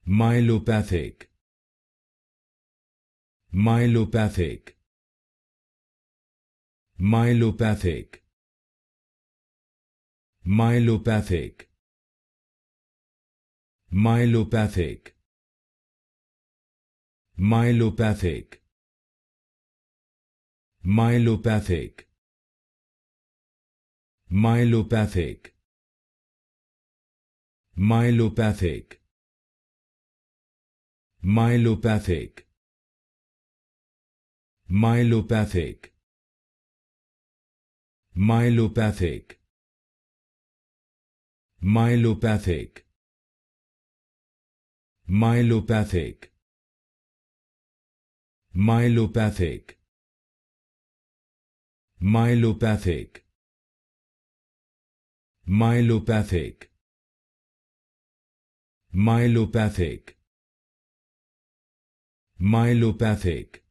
Myelopathic. Myelopathic. Myelopathic. Myelopathic. Myelopathic. Myelopathic. Myelopathic. Myelopathic. Myelopathic. Myelopathic. Myelopathic. Myelopathic. Myelopathic. Myelopathic. Myelopathic. Myelopathic. Myelopathic. Myelopathic. Myelopathic.